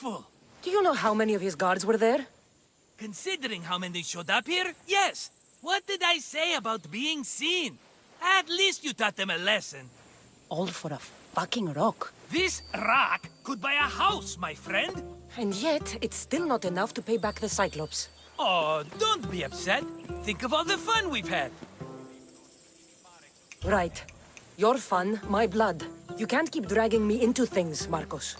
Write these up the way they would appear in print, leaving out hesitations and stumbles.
useful. Do you know how many of his guards were there? Considering how many showed up here, yes. What did I say about being seen? At least you taught them a lesson. All for a fucking rock. This rock could buy a house, my friend. And yet, it's still not enough to pay back the Cyclops. Oh, don't be upset. Think of all the fun we've had. Right. Your fun, my blood. You can't keep dragging me into things, Marcos.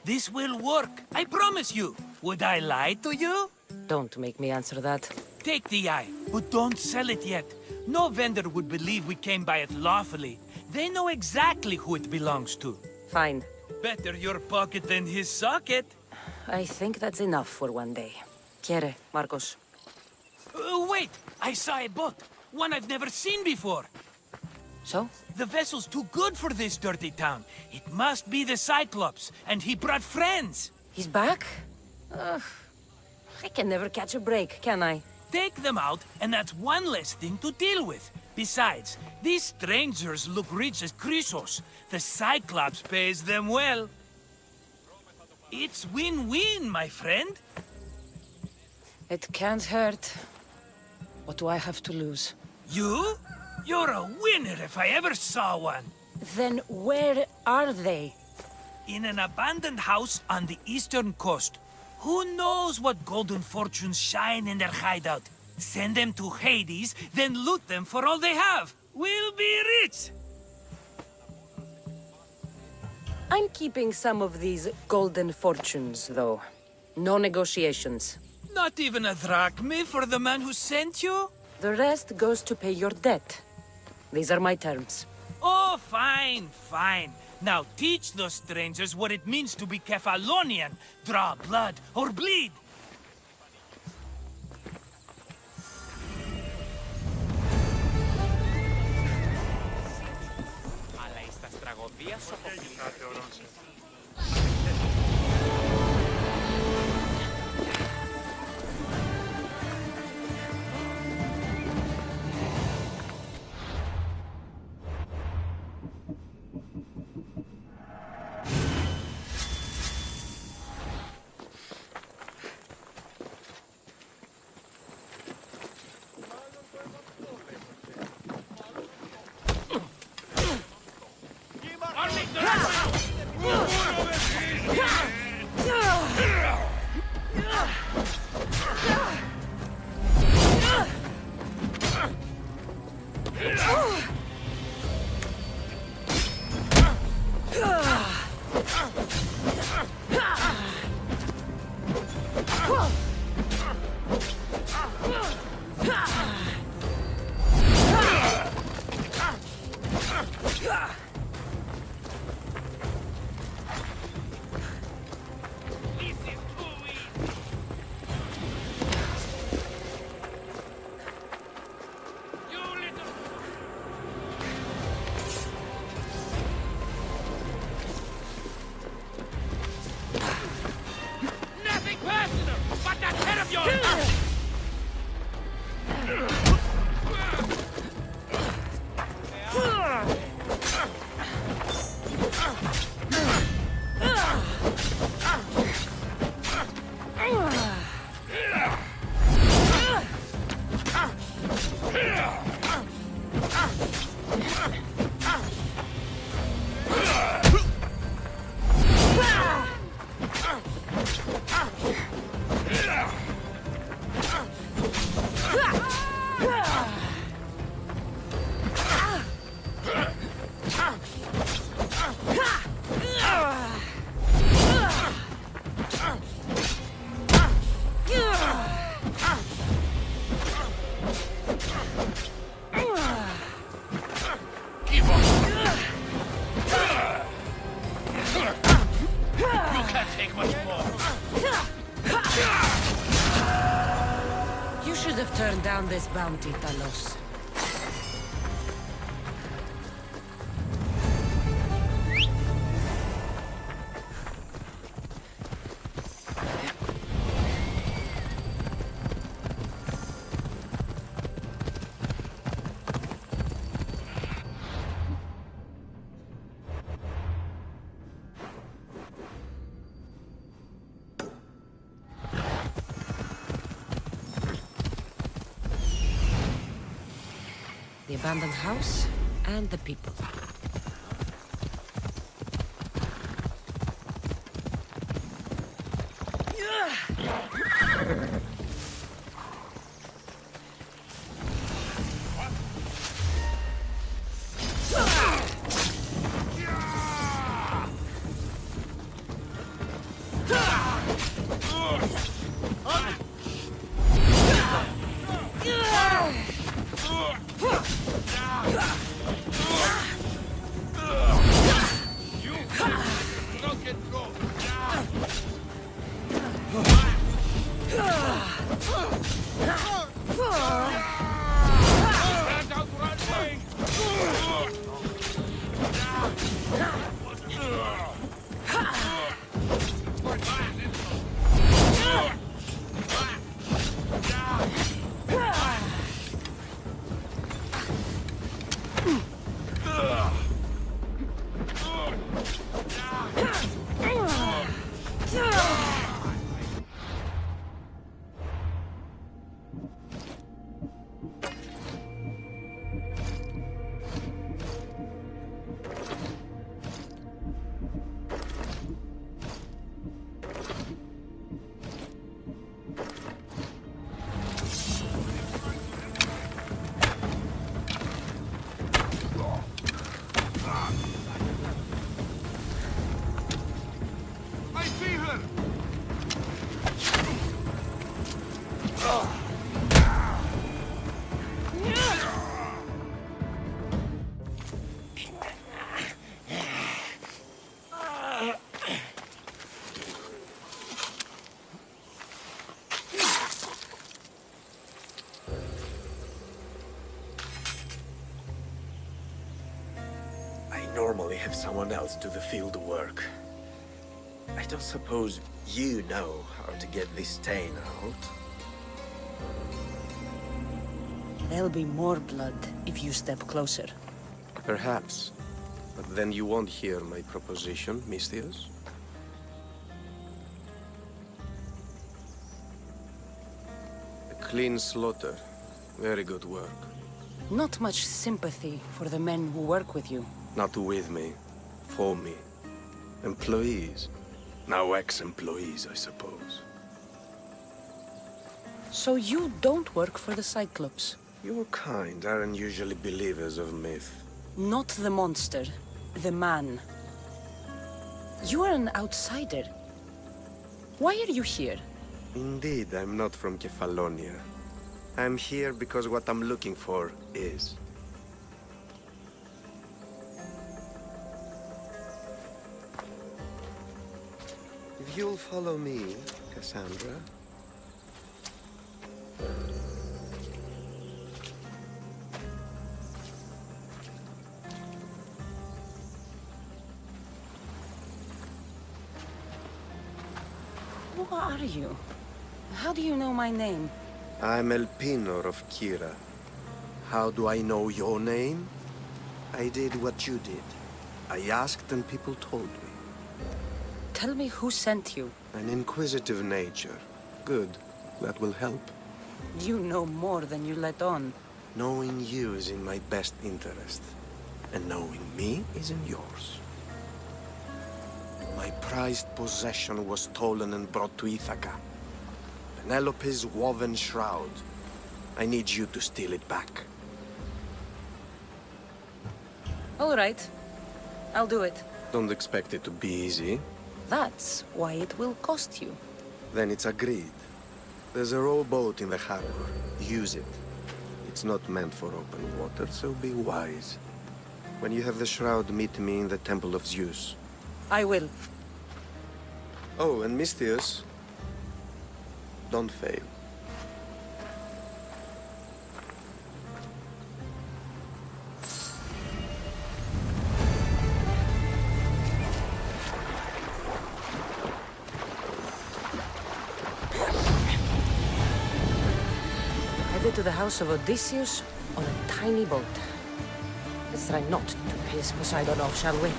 This will work, I promise you. Would I lie to you? Don't make me answer that. Take the eye, but don't sell it yet. No vendor would believe we came by it lawfully. They know exactly who it belongs to. Fine. Better your pocket than his socket. I think that's enough for one day. Quiere, Marcos. Wait! I saw a boat. One I've never seen before. So? The vessel's too good for this dirty town. It must be the Cyclops, and he brought friends. He's back? Ugh. I can never catch a break, can I? Take them out, and that's one less thing to deal with. Besides, these strangers look rich as Chrysos. The Cyclops pays them well. It's win-win, my friend. It can't hurt. What do I have to lose? You? You're a winner if I ever saw one. Then where are they? In an abandoned house on the eastern coast. Who knows what golden fortunes shine in their hideout? Send them to Hades, then loot them for all they have. We'll be rich! I'm keeping some of these golden fortunes, though. No negotiations. Not even a drachme for the man who sent you? The rest goes to pay your debt. These are my terms. Oh, fine, fine. Now teach those strangers what it means to be Kefalonian. Draw blood or bleed. Αλλά estas τραγωδίες Turn down this bounty, Talos. the abandoned house, and the people. Normally have someone else do the field work. I don't suppose you know how to get this stain out. There'll be more blood if you step closer. Perhaps. But then you won't hear my proposition, Mistius. A clean slaughter. Very good work. Not much sympathy for the men who work with you. Not with me. For me. Employees. Now ex-employees, I suppose. So you don't work for the Cyclops? Your kind aren't usually believers of myth. Not the monster, the man. You are an outsider. Why are you here? Indeed, I'm not from Kefalonia. I'm here because what I'm looking for is. If you'll follow me, Kassandra. Who are you? How do you know my name? I'm El Pinor of Kira. How do I know your name? I did what you did. I asked and people told me. Tell me who sent you. An inquisitive nature. Good. That will help. You know more than you let on. Knowing you is in my best interest. And knowing me is in yours. My prized possession was stolen and brought to Ithaca. Penelope's woven shroud. I need you to steal it back. All right. I'll do it. Don't expect it to be easy. That's why it will cost you. Then it's agreed. There's a rowboat in the harbor. Use it. It's not meant for open water, so be wise. When you have the shroud, meet me in the Temple of Zeus. I will. Oh, and Mistius, don't fail. Headed to the house of Odysseus on a tiny boat. Let's try not to piss Poseidon off, shall we?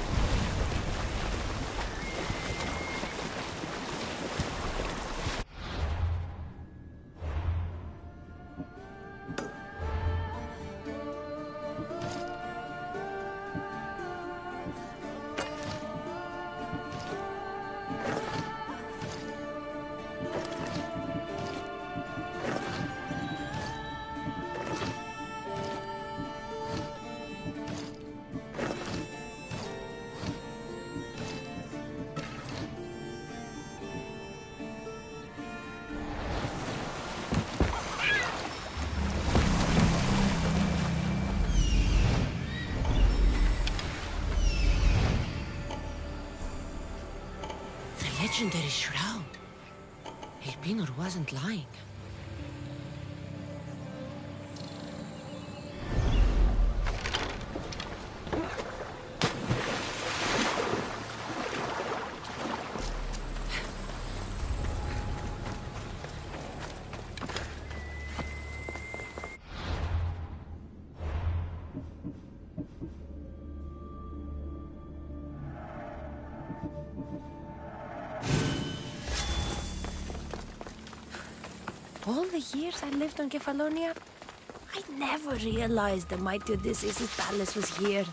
legendary shroud. Elpinor wasn't lying. All the years I lived on Kefalonia, I never realized the mighty Odysseus' palace was here.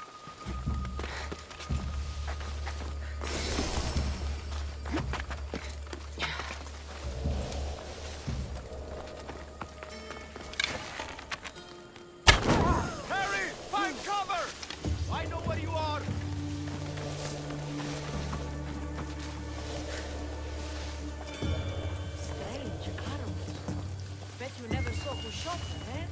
Harry, find cover! I know where you are! Strange arrows. Bet you never saw who shot them, eh?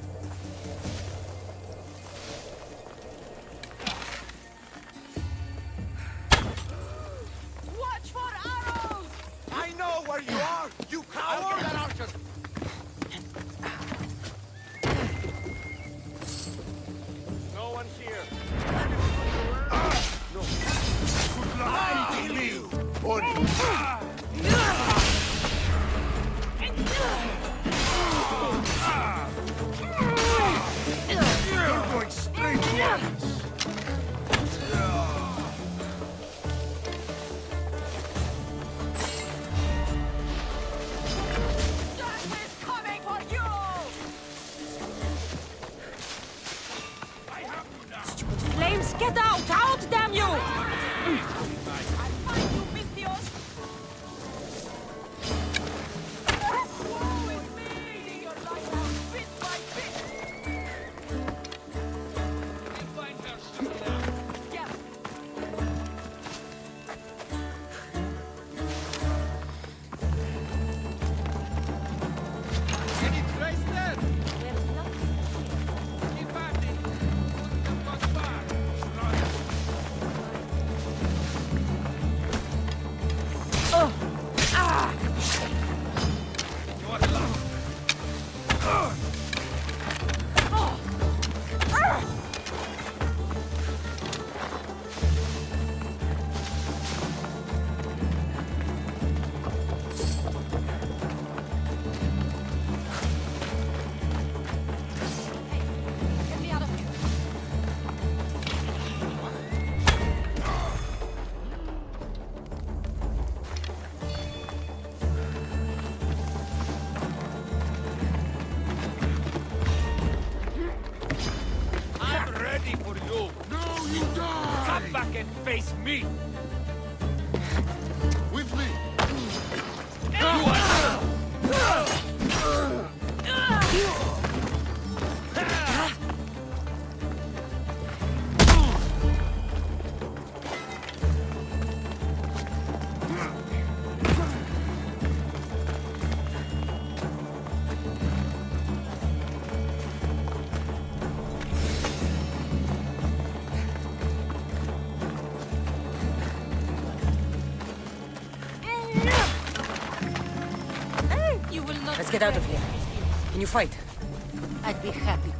Watch for arrows! I know where you are, you coward! No one here. No. Good luck. I kill you! Or you're going straight to us. Flames, get out! Out, damn you! Any trace there? Keep at it. Wouldn't have gone far. You're alone. Get me out of here. I'm ready for you. No, you die. Come back and face me. With me. You will not. Let's get out of here. Can you fight? I'd be happy to.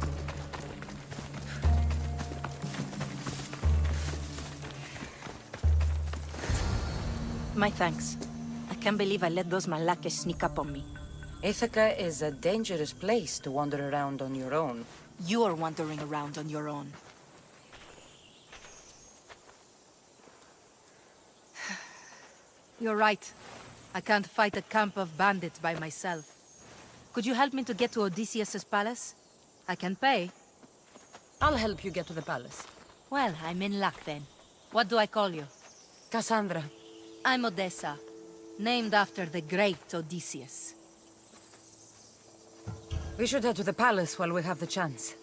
My thanks. I can't believe I let those Malakes sneak up on me. Ithaca is a dangerous place to wander around on your own. You're wandering around on your own. You're right. I can't fight a camp of bandits by myself. Could you help me to get to Odysseus' palace? I can pay. I'll help you get to the palace. Well, I'm in luck then. What do I call you? Kassandra. I'm Odessa, named after the great Odysseus. We should head to the palace while we have the chance.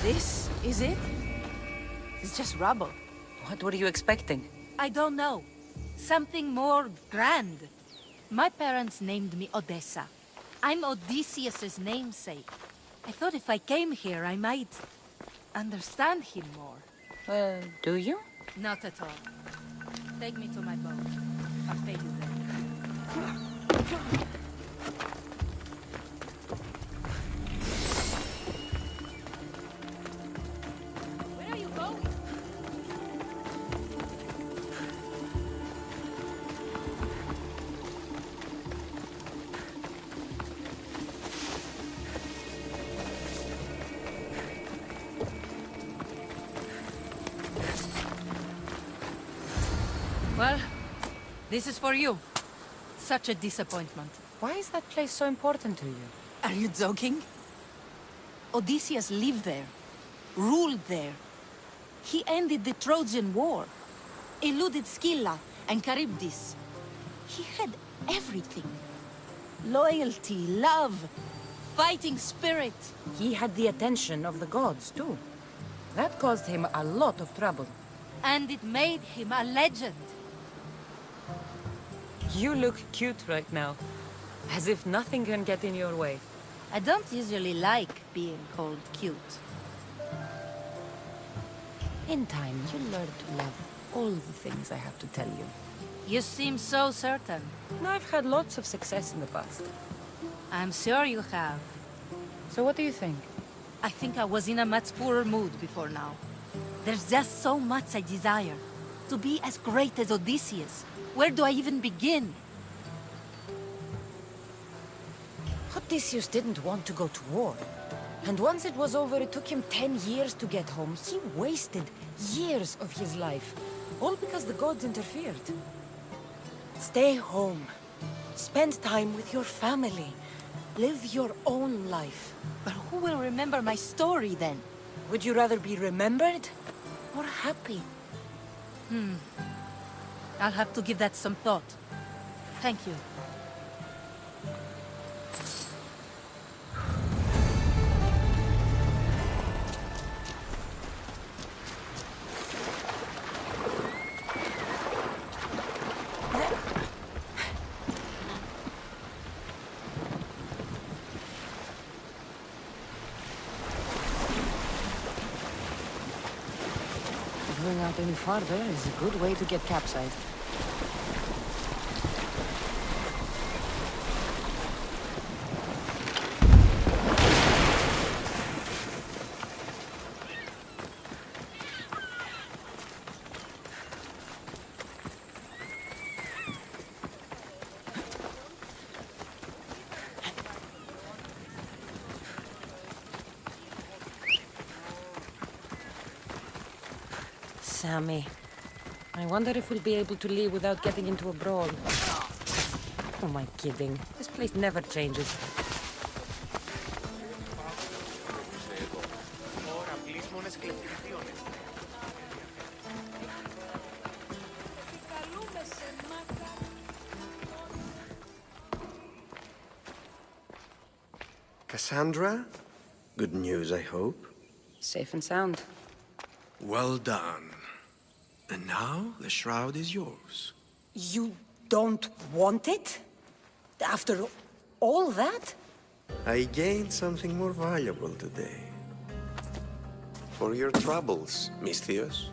This is it? It's just rubble. What were you expecting? I don't know. Something more grand. My parents named me Odessa. I'm Odysseus's namesake. I thought if I came here, I might understand him more. Well, do you? Not at all. Take me to my boat. I'll pay you there. Where are you going? Well, this is for you. Such a disappointment. Why is that place so important to you? Are you joking? Odysseus lived there, ruled there. He ended the Trojan War, eluded Scylla and Charybdis. He had everything. Loyalty, love, fighting spirit. He had the attention of the gods, too. That caused him a lot of trouble. And it made him a legend. You look cute right now. As if nothing can get in your way. I don't usually like being called cute. In time, you'll learn to love all the things I have to tell you. You seem so certain. I've had lots of success in the past. I'm sure you have. So what do you think? I think I was in a much poorer mood before now. There's just so much I desire. To be as great as Odysseus. Where do I even begin? Odysseus didn't want to go to war. And once it was over, it took him 10 years to get home. He wasted years of his life. All because the gods interfered. Stay home. Spend time with your family. Live your own life. But who will remember my story then? Would you rather be remembered or happy? I'll have to give that some thought. Thank you. Going out any farther is a good way to get capsized. Sammy. I wonder if we'll be able to leave without getting into a brawl. Who am I kidding? This place never changes. Kassandra? Good news, I hope. Safe and sound. Well done. And now, the shroud is yours. You don't want it? After all that? I gained something more valuable today. For your troubles, Misthios.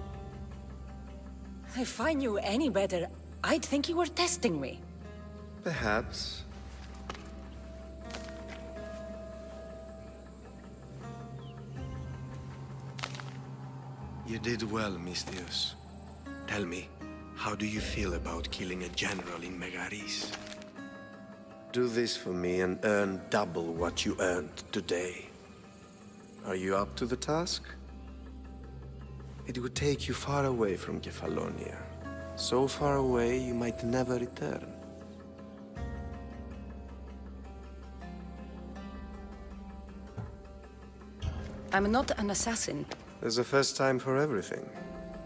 If I knew any better, I'd think you were testing me. Perhaps. You did well, Misthios. Tell me, how do you feel about killing a general in Megaris? Do this for me and earn double what you earned today. Are you up to the task? It would take you far away from Kefalonia. So far away you might never return. I'm not an assassin. There's a first time for everything.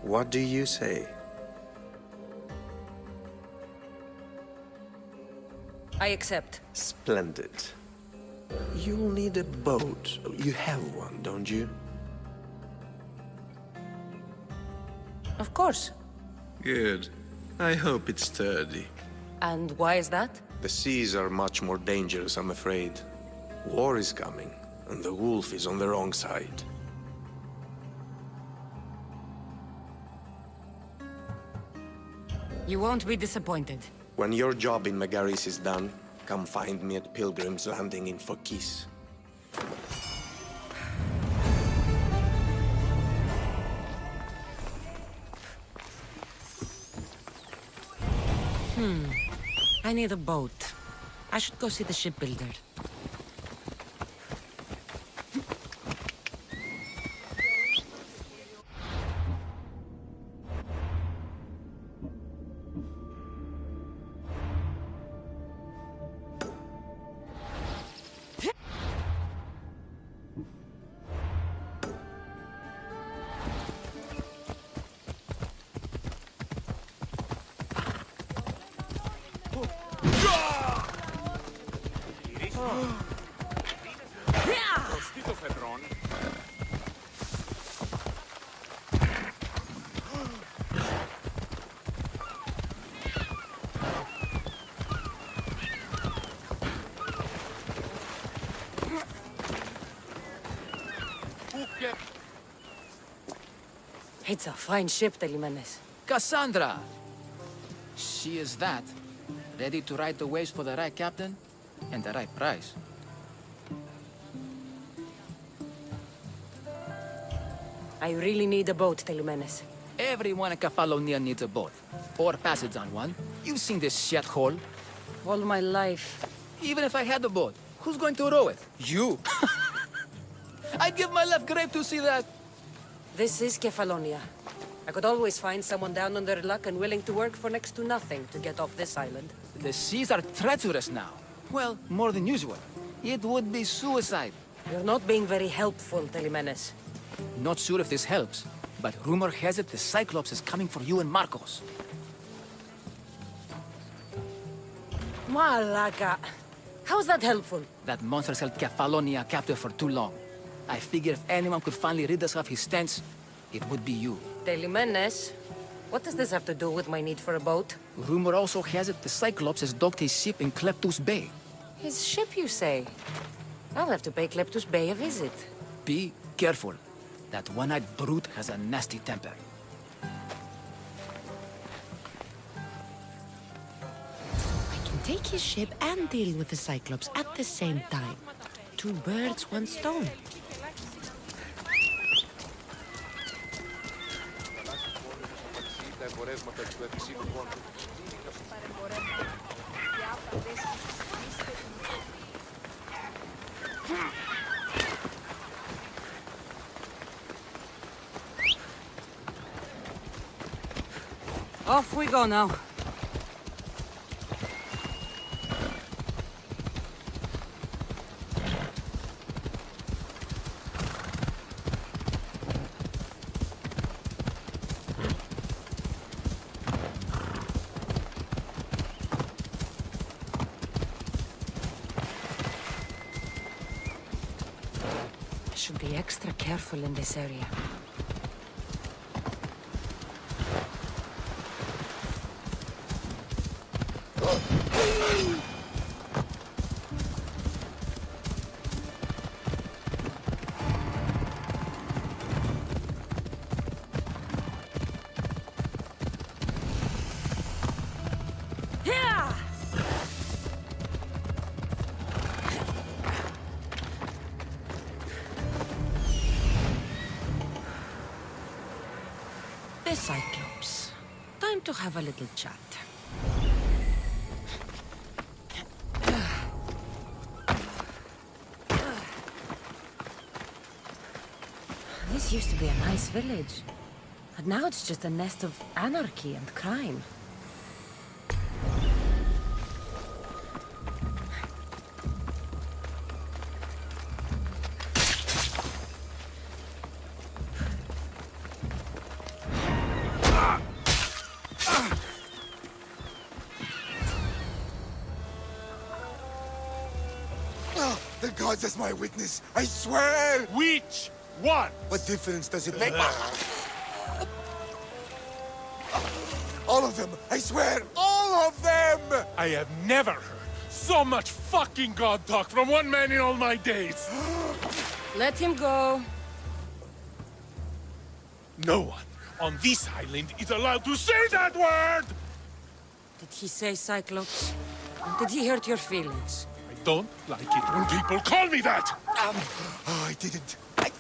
What do you say? I accept. Splendid. You'll need a boat. You have one, don't you? Of course. Good. I hope it's sturdy. And why is that? The seas are much more dangerous, I'm afraid. War is coming, and the wolf is on the wrong side. You won't be disappointed. When your job in Megaris is done, come find me at Pilgrim's Landing in Phokis. I need a boat. I should go see the shipbuilder. It's a fine ship, Telimenes. Kassandra! She is that. Ready to ride the waves for the right captain and the right price. I really need a boat, Telimenes. Everyone in Kefalonia needs a boat. Or passage on one. You've seen this shithole. All my life. Even if I had a boat, who's going to row it? You! I'd give my left grape to see that. This is Kefalonia. I could always find someone down on their luck and willing to work for next to nothing to get off this island. The seas are treacherous now. Well, more than usual. It would be suicide. You're not being very helpful, Telimenes. Not sure if this helps, but rumor has it the Cyclops is coming for you and Marcos. Malaga. How's that helpful? That monster's held Kefalonia captive for too long. I figure if anyone could finally rid us of his stench, it would be you. Telimenes, what does this have to do with my need for a boat? Rumor also has it the Cyclops has docked his ship in Kleptus Bay. His ship, you say? I'll have to pay Kleptus Bay a visit. Be careful. That one-eyed brute has a nasty temper. I can take his ship and deal with the Cyclops at the same time. Two birds, one stone. Off we go now. I should be extra careful in this area. The Cyclops. Time to have a little chat. This used to be a nice village. But now it's just a nest of anarchy and crime. The gods as my witness, I swear! Which one? What difference does it make? All of them! I swear, all of them! I have never heard so much fucking God talk from one man in all my days. Let him go. No one on this island is allowed to say that word! Did he say Cyclops? Did he hurt your feelings? I don't like it when people call me that! Oh, I didn't. But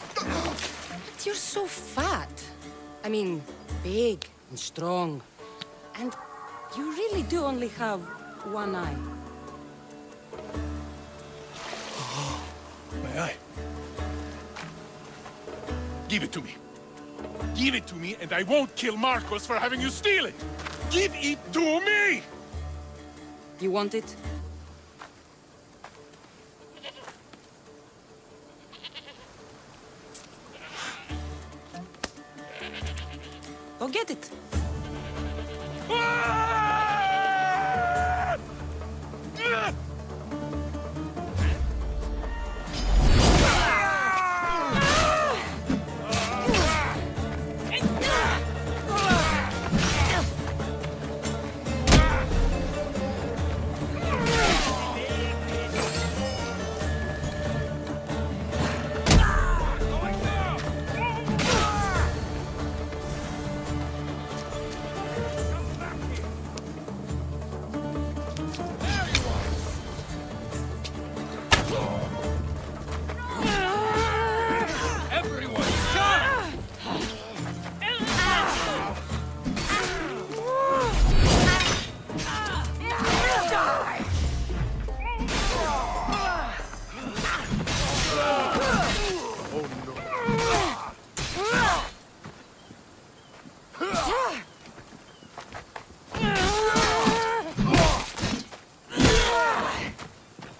you're so fat. I mean, big and strong. And you really do only have one eye. My eye. Give it to me. Give it to me, and I won't kill Marcos for having you steal it! Give it to me! You want it? Go get it.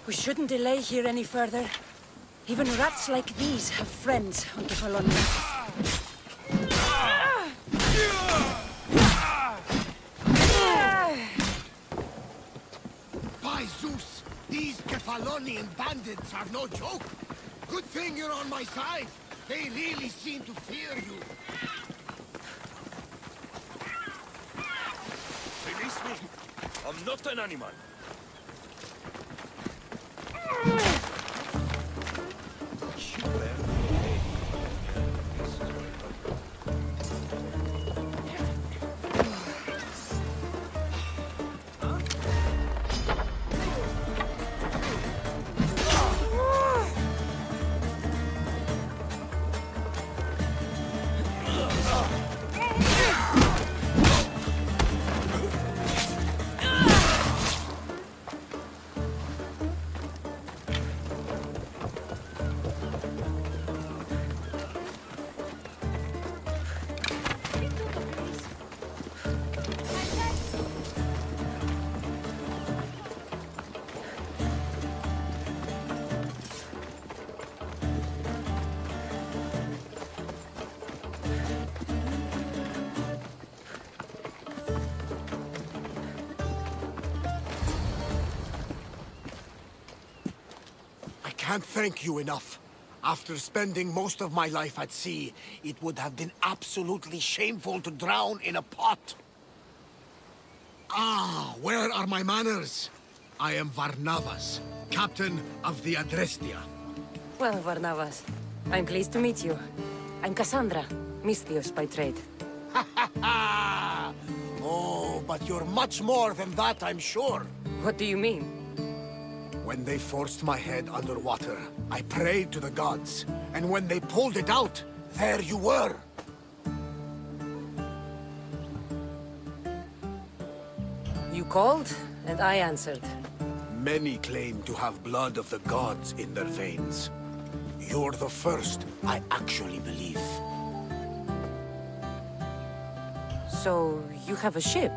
We shouldn't delay here any further. Even rats like these have friends on Kefalonia. By Zeus, these Kefalonian bandits are no joke. Good thing you're on my side. They really seem to fear you. Release me! I'm not an animal. I can't thank you enough. After spending most of my life at sea, it would have been absolutely shameful to drown in a pot. Ah, where are my manners? I am Varnavas, captain of the Adrestia. Well, Varnavas, I'm pleased to meet you. I'm Kassandra, Misthios by trade. Oh, but you're much more than that, I'm sure. What do you mean? When they forced my head underwater, I prayed to the gods. And when they pulled it out, there you were. You called, and I answered. Many claim to have blood of the gods in their veins. You're the first I actually believe. So, you have a ship?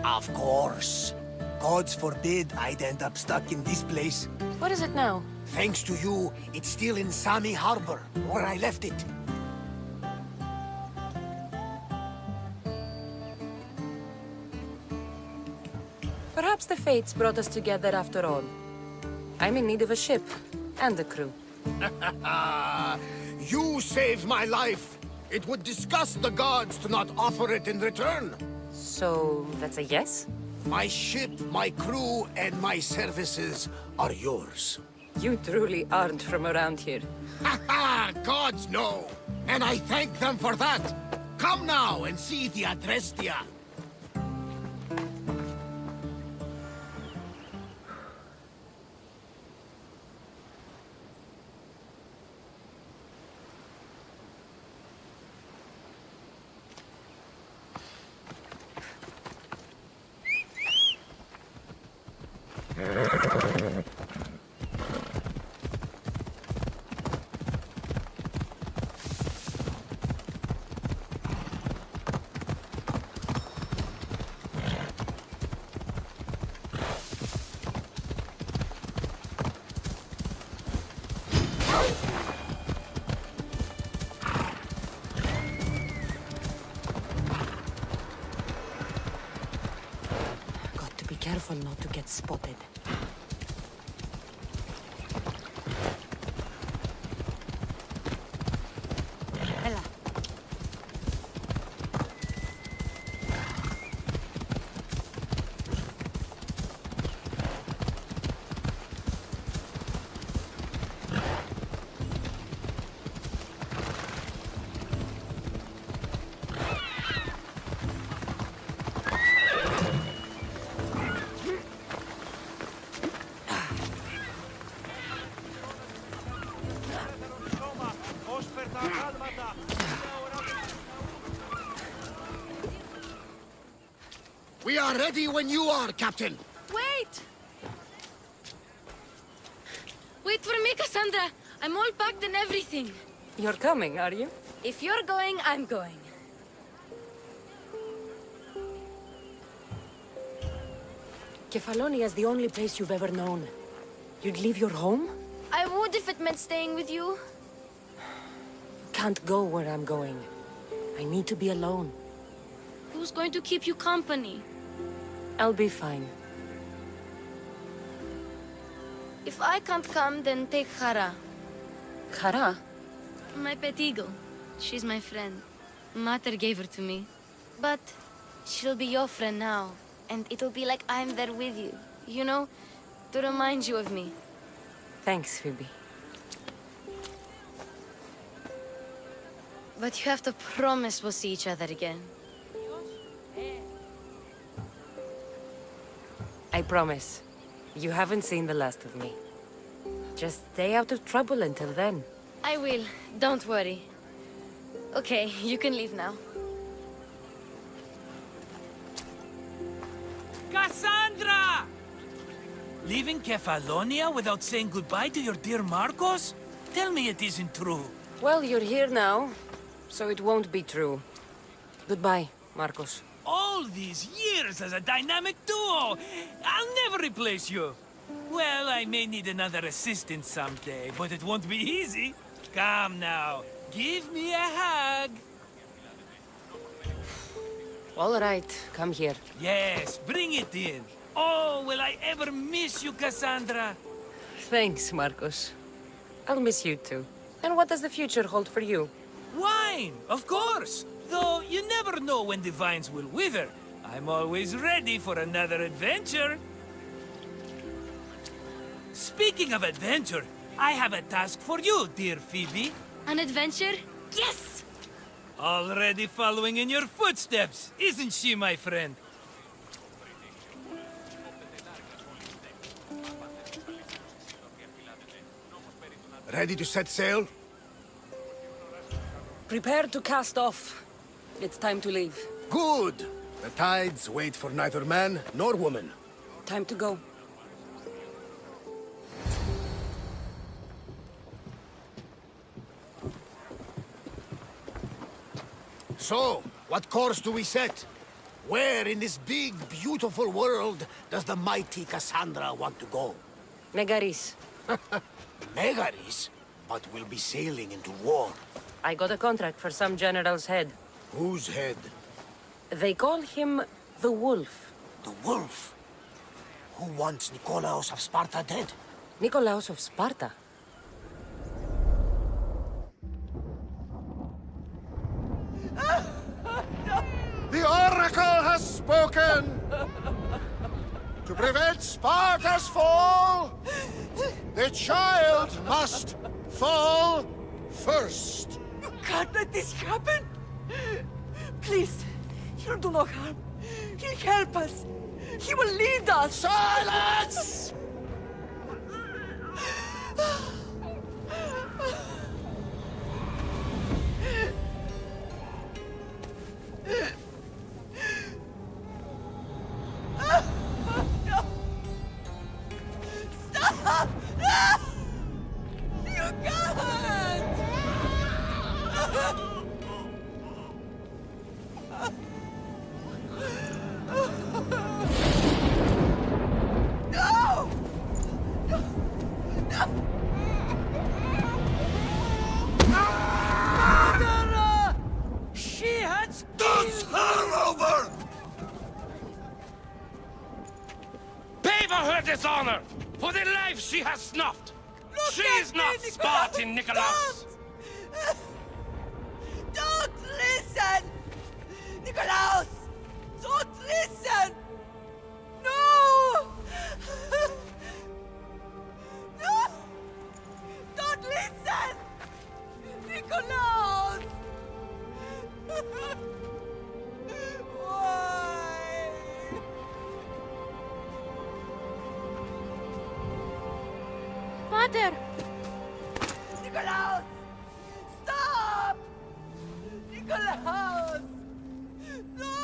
Of course. Gods forbid I'd end up stuck in this place. What is it now? Thanks to you, it's still in Sami Harbor, where I left it. Perhaps the fates brought us together after all. I'm in need of a ship, and a crew. You saved my life. It would disgust the gods to not offer it in return. So, that's a yes? My ship, my crew, and my services are yours. You truly aren't from around here. Ha ha! Gods no! And I thank them for that! Come now and see the Adrestia! Got to be careful not to get spotted. Ella. We are ready when you are, Captain! Wait! Wait for me, Kassandra. I'm all packed and everything. You're coming, are you? If you're going, I'm going. Kefalonia is the only place you've ever known. You'd leave your home? I would if it meant staying with you. Can't go where I'm going. I need to be alone. Who's going to keep you company? I'll be fine. If I can't come, then take Hara, Kara? my pet eagle. She's my friend. Mater gave her to me. But she'll be your friend now, and it'll be like I'm there with you. You know, to remind you of me. Thanks, Phoebe. But you have to promise we'll see each other again. I promise. You haven't seen the last of me. Just stay out of trouble until then. I will. Don't worry. Okay, you can leave now. Kassandra! Leaving Kefalonia without saying goodbye to your dear Marcos? Tell me it isn't true. Well, you're here now, so it won't be true. Goodbye, Marcos. All these years as a dynamic duo! I'll never replace you! Well, I may need another assistant someday, but it won't be easy. Come now, give me a hug. All right, come here. Yes, bring it in. Oh, will I ever miss you, Kassandra? Thanks, Marcos. I'll miss you too. And what does the future hold for you? Wine, of course. Though you never know when the vines will wither. I'm always ready for another adventure. Speaking of adventure, I have a task for you, dear Phoebe. An adventure? Yes! Already following in your footsteps, isn't she, my friend? Ready to set sail? Prepare to cast off. It's time to leave. Good! The tides wait for neither man nor woman. Time to go. So, what course do we set? Where in this big, beautiful world does the mighty Kassandra want to go? Megaris. Megaris? But we'll be sailing into war. I got a contract for some general's head. Whose head? They call him the Wolf. The wolf? Who wants Nikolaos of Sparta dead? Nikolaos of Sparta. The Oracle has spoken! spoken! To prevent Sparta's fall, the child must fall first. You can't let this happen! Please, he'll do no harm. He'll help us. He will lead us. Silence! Stop! You can't! No! No! Murderer! She has Dance her over! Pay for her dishonor! For the life she has snuffed! She is not Spartan, Nicholas! Don't listen! Nikolaus! Don't listen! No! No! Don't listen! Nikolaus! Why? Mother! Nikolaus! Stop! Nikolaus! No!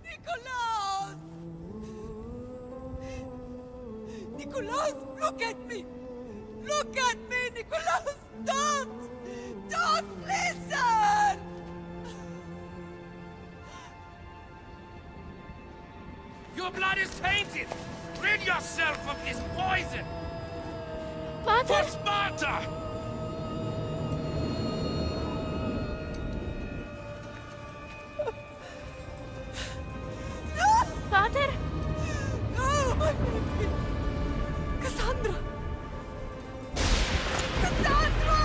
Nikolaus! Nikolaus, look at me! Look at me, Nikolaus! Don't! Don't listen! Your blood is tainted! Rid yourself of this poison! Mother! For Sparta! Father? No, my baby! Kassandra! Kassandra!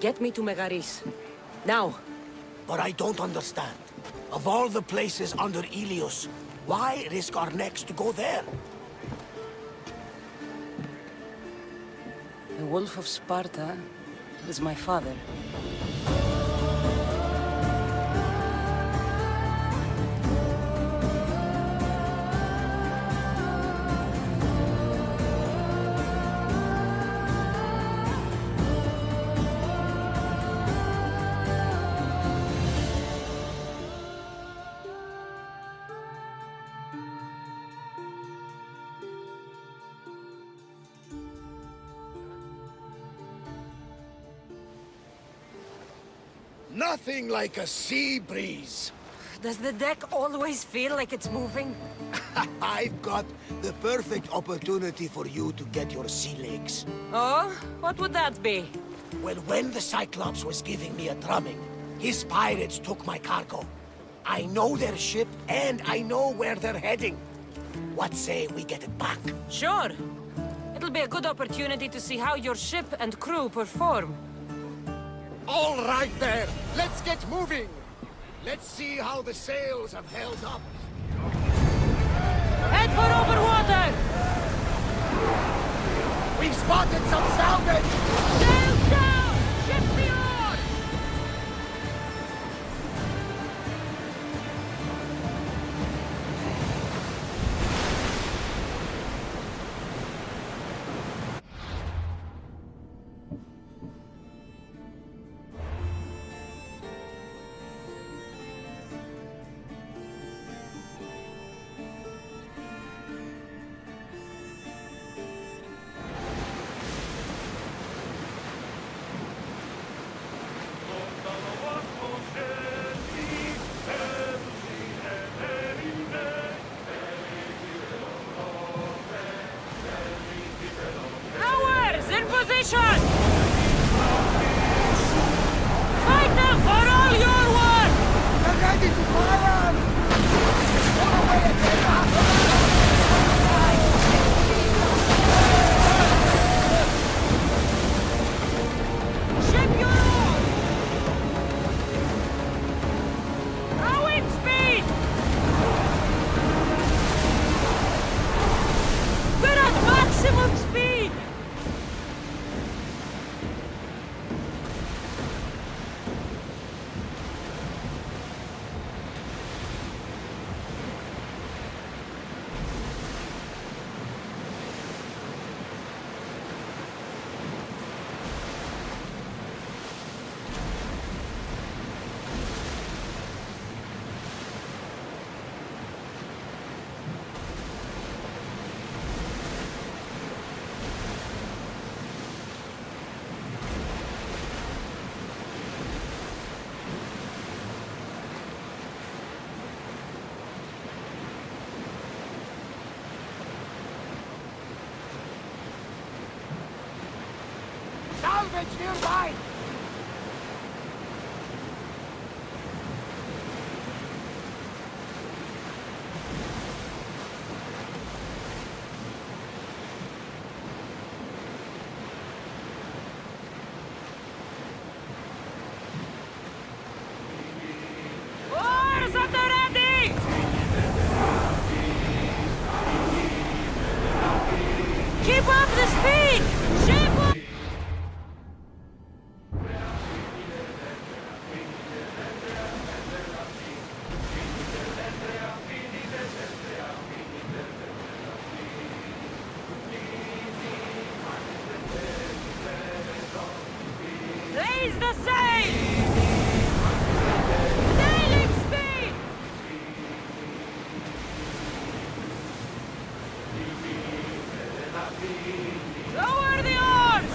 Get me to Megaris. Now. But I don't understand. Of all the places under Ilios, why risk our necks to go there? The Wolf of Sparta is my father. Nothing like a sea breeze. Does the deck always feel like it's moving? I've got the perfect opportunity for you to get your sea legs. Oh? What would that be? Well, when the Cyclops was giving me a drumming, his pirates took my cargo. I know their ship, and I know where they're heading. What say we get it back? Sure. It'll be a good opportunity to see how your ship and crew perform. All right there, let's get moving. Let's see how the sails have held up. Head for open water! We've spotted some salvage! Sails down! Ship the oars! Position! Fight them for all your worth! They're ready to fire! pirates nearby! Oars at the ready! Keep up the speed! Ship up! Raise the sail! Sailing speed! Lower the oars!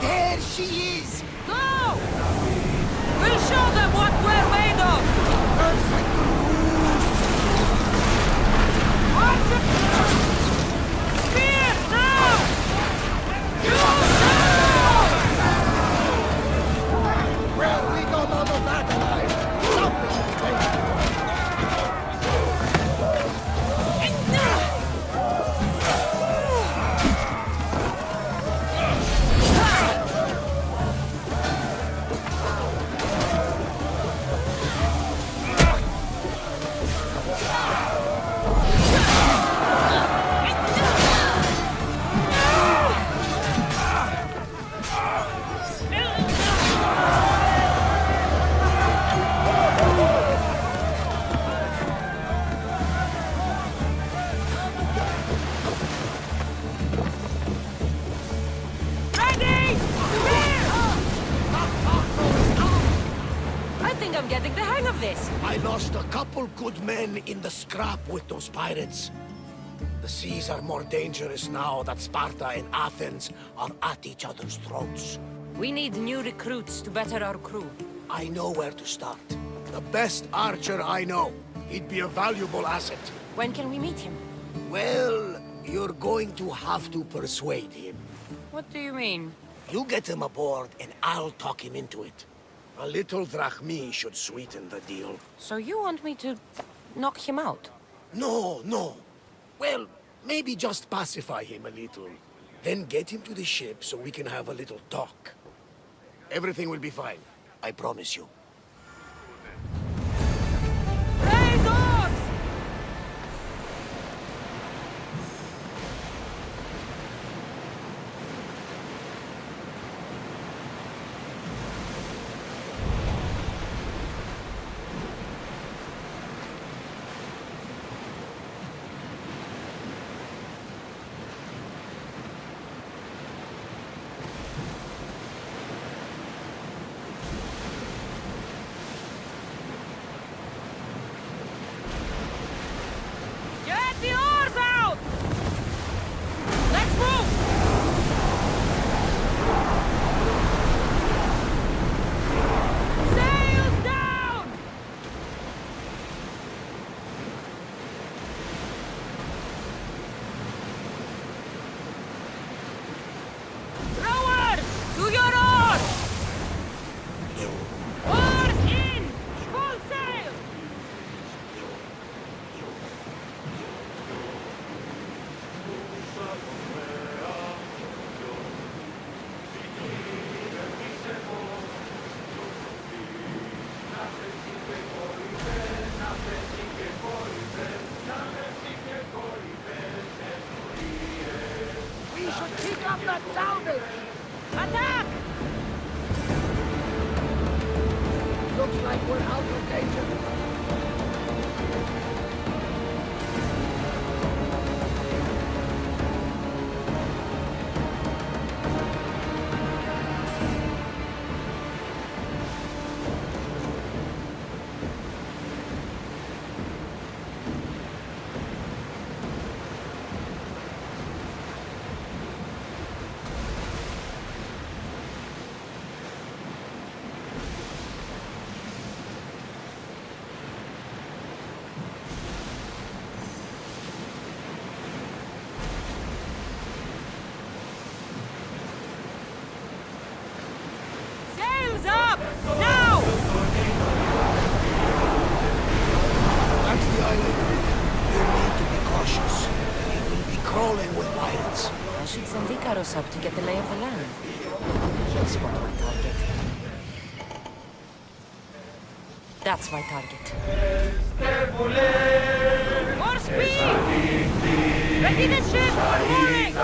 There she is! Go! We'll show them what we're made of! Watch it! Spear, now! Well, we got out of that alive. Something Ready! Spear! I think I'm getting the hang of this. I lost a couple good men in the scrap with those pirates. The seas are more dangerous now that Sparta and Athens are at each other's throats. We need new recruits to better our crew. I know where to start. The best archer I know. He'd be a valuable asset. When can we meet him? Well, you're going to have to persuade him. What do you mean? You get him aboard and I'll talk him into it. A little drachmi should sweeten the deal. So you want me to knock him out? No, no. Well, maybe just pacify him a little. Then get him to the ship so we can have a little talk. Everything will be fine. I promise you. Raise oars! Get the oars out! Let's move! Sails down! Rowers, to your oars! Oars in! Full sail! We should pick up that salvage! Attack! Looks like we're out of danger. island. You need to be cautious. It will be crawling with pirates. I should send Icarus up to get the lay of the land. He'll spot my target. That's my target. More speed! Ready the ship! Moving!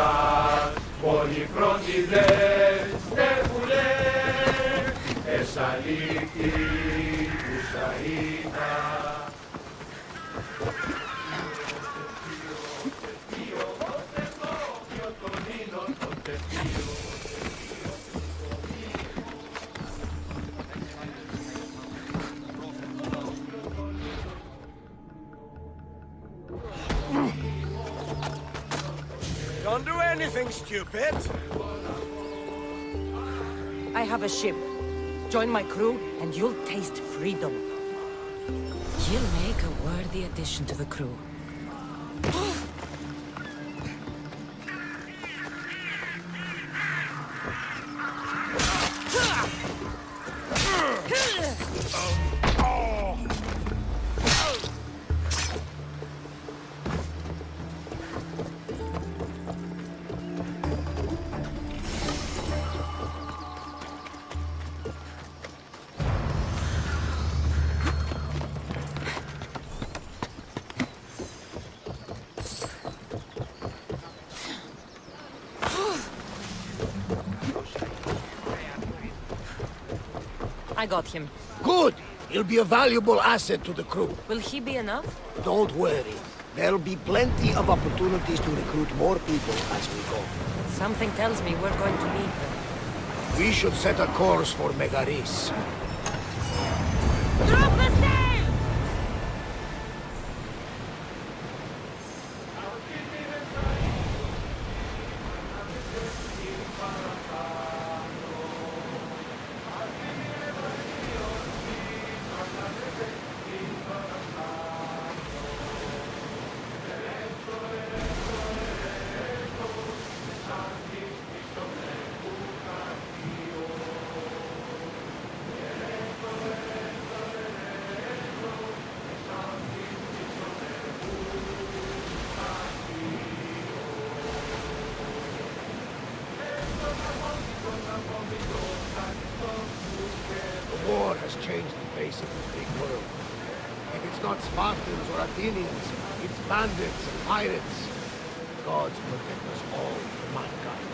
Don't do anything stupid. I have a ship. Join my crew, and you'll taste freedom. You'll make a worthy addition to the crew. I got him. Good. He'll be a valuable asset to the crew. Will he be enough? Don't worry. There'll be plenty of opportunities to recruit more people as we go. Something tells me we're going to need them. We should set a course for Megaris. Drop the sail! The war has changed the face of the big world. If it's not Spartans or Athenians, it's bandits and pirates. Gods protect us all from mankind.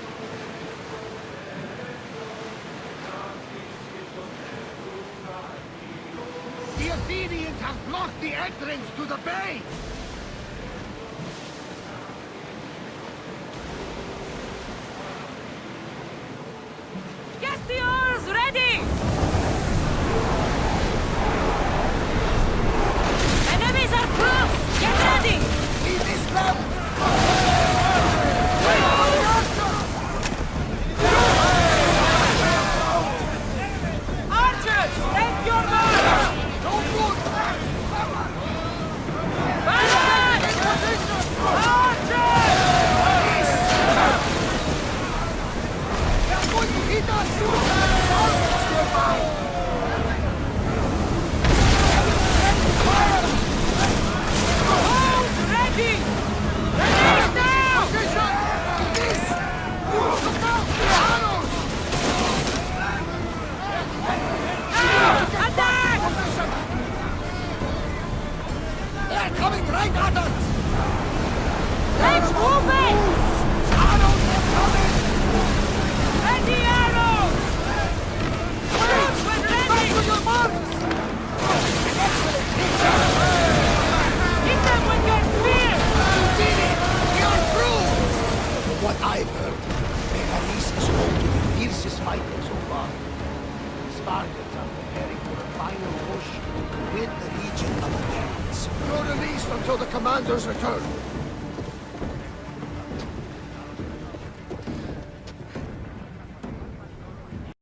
The Athenians have blocked the entrance to the bay! Get the oars ready! Enemies are close! Get ready! Leave this left! Archers, take your mark! Don't move! They're coming right at us! Let's move it! Arrows are coming! Ready arrows! Shoot when ready! Back to your marks! Hit them with your spear! You did it! You're through! From what I've heard, Megaris is home to the fiercest fighting so far. The Spartans are preparing for a final push to rid the region of the Persians. You're released until the commanders return.